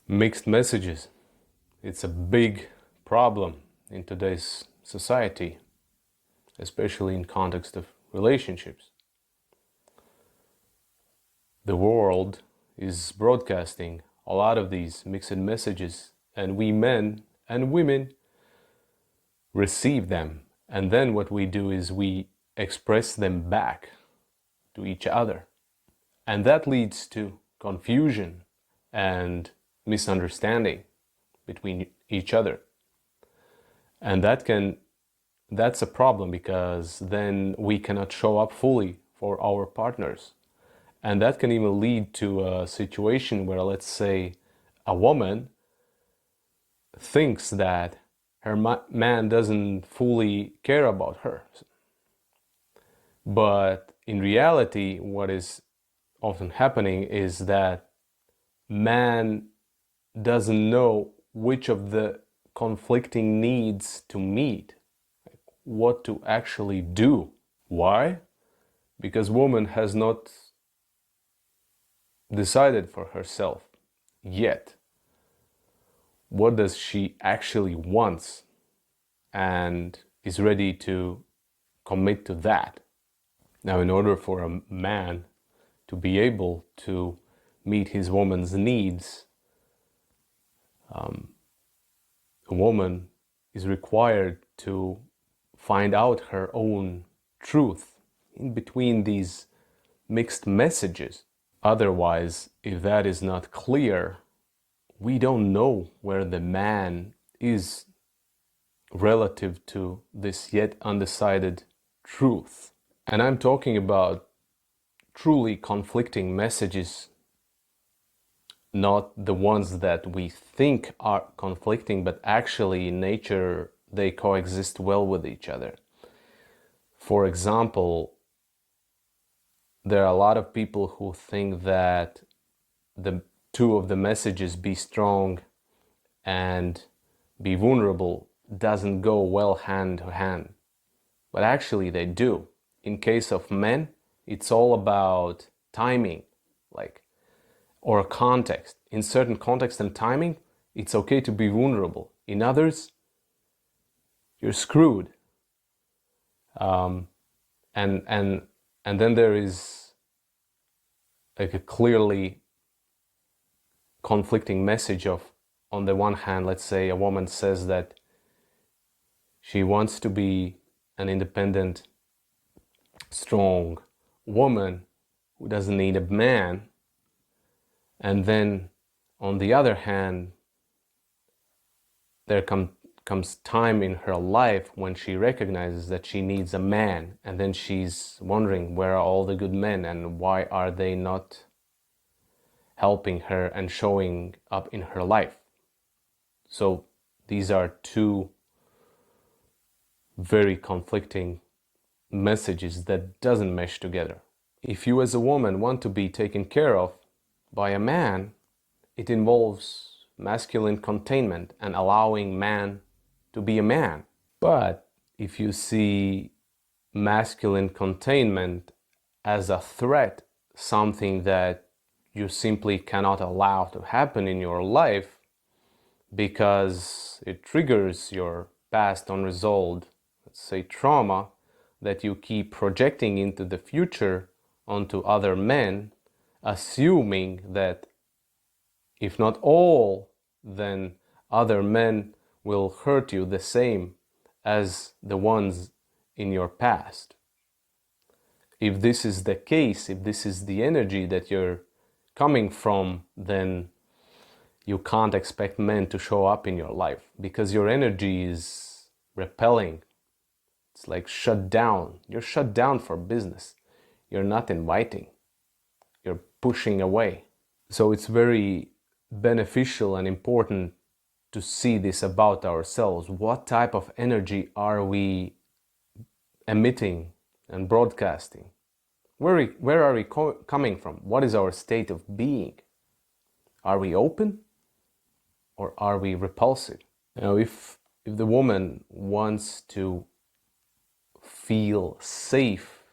Mixed messages. It's a big problem in today's society, especially in context of relationships. The world is broadcasting a lot of these mixed messages, and we men and women receive them. And then what we do is we express them back to each other. And that leads to confusion and misunderstanding between each other. And that's a problem because then we cannot show up fully for our partners. And that can even lead to a situation where, let's say, a woman thinks that her man doesn't fully care about her. But in reality, what is often happening is that man doesn't know which of the conflicting needs to meet, what to actually do. Why? Because woman has not decided for herself yet what does she actually wants and is ready to commit to that. Now, in order for a man to be able to meet his woman's needs, a woman is required to find out her own truth in between these mixed messages. Otherwise, if that is not clear, we don't know where the man is relative to this yet undecided truth. And I'm talking about truly conflicting messages, not the ones that we think are conflicting, but actually in nature they coexist well with each other. For example, there are a lot of people who think that the two of the messages, be strong and be vulnerable, doesn't go well hand to hand. But actually they do. In case of men, it's all about timing, or context. In certain context and timing, it's okay to be vulnerable. In others, you're screwed. And then there is like a clearly conflicting message of, on the one hand, let's say a woman says that she wants to be an independent, strong woman who doesn't need a man. And then on the other hand, there comes time in her life when she recognizes that she needs a man, and then she's wondering, where are all the good men and why are they not helping her and showing up in her life? So these are two very conflicting messages that doesn't mesh together. If you as a woman want to be taken care of by a man, it involves masculine containment and allowing man to be a man. But if you see masculine containment as a threat, something that you simply cannot allow to happen in your life because it triggers your past unresolved, let's say, trauma that you keep projecting into the future onto other men, assuming that if not all, then other men will hurt you the same as the ones in your past. If this is the case, if this is the energy that you're coming from, then you can't expect men to show up in your life because your energy is repelling. It's like shut down. You're shut down for business. You're not inviting. You're pushing away. So it's very beneficial and important to see this about ourselves. What type of energy are we emitting and broadcasting? Where are we coming from? What is our state of being? Are we open or are we repulsive? If the woman wants to feel safe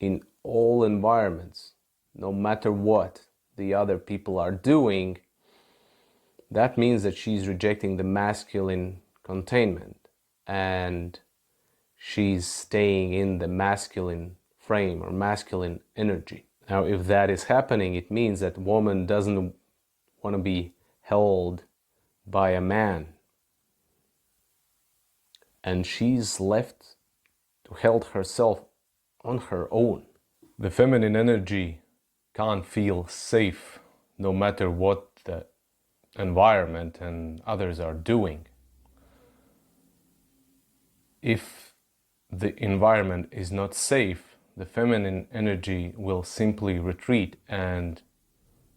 in all environments, no matter what the other people are doing, that means that she's rejecting the masculine containment and she's staying in the masculine frame or masculine energy. Now, if that is happening, it means that woman doesn't want to be held by a man, and she's left to hold herself on her own. The feminine energy can't feel safe no matter what the environment and others are doing. If the environment is not safe, the feminine energy will simply retreat and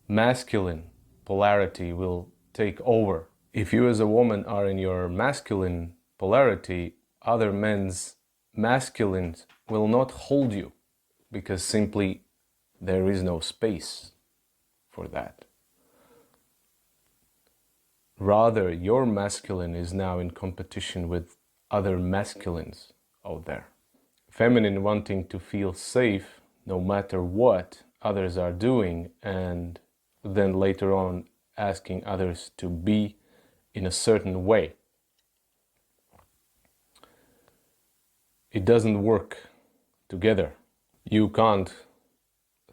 masculine polarity will take over. If you as a woman are in your masculine polarity, other men's masculines will not hold you because simply there is no space for that. Rather, your masculine is now in competition with other masculines out there. Feminine wanting to feel safe no matter what others are doing, and then later on asking others to be in a certain way. It doesn't work together. You can't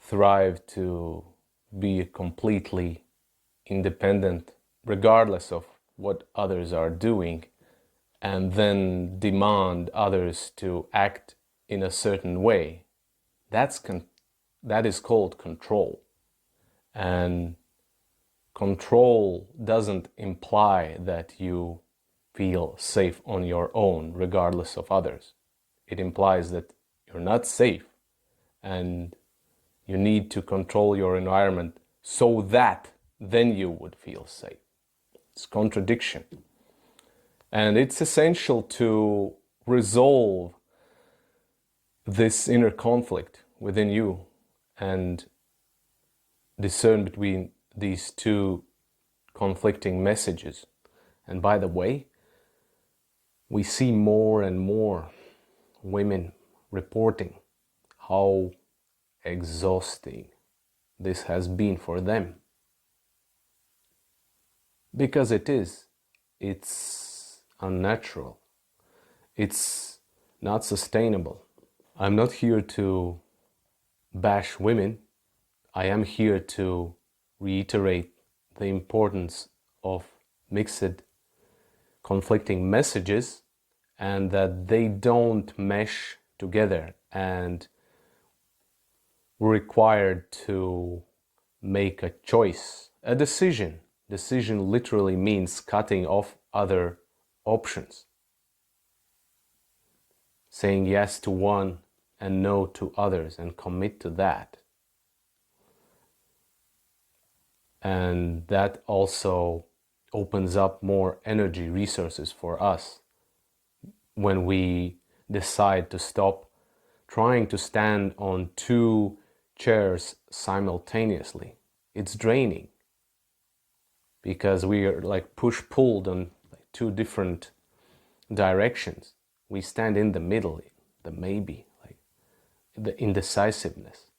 thrive to be completely independent regardless of what others are doing and then demand others to act in a certain way. That is called control. And control doesn't imply that you feel safe on your own regardless of others. It implies that you're not safe and you need to control your environment so that then you would feel safe. It's contradiction. And it's essential to resolve this inner conflict within you and discern between these two conflicting messages. And by the way, we see more and more women reporting how exhausting this has been for them. Because it is. It's unnatural. It's not sustainable. I'm not here to bash women. I am here to reiterate the importance of mixed conflicting messages and that they don't mesh together, and we're required to make a choice, a decision. Decision literally means cutting off other options, saying yes to one and no to others, and commit to that. And that also opens up more energy resources for us when we decide to stop trying to stand on two chairs simultaneously. It's draining because we are like push-pulled on two different directions. We stand in the middle, the maybe, like the indecisiveness.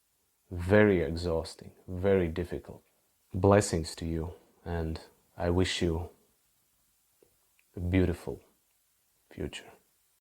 Very exhausting, very difficult. Blessings to you, and I wish you a beautiful future.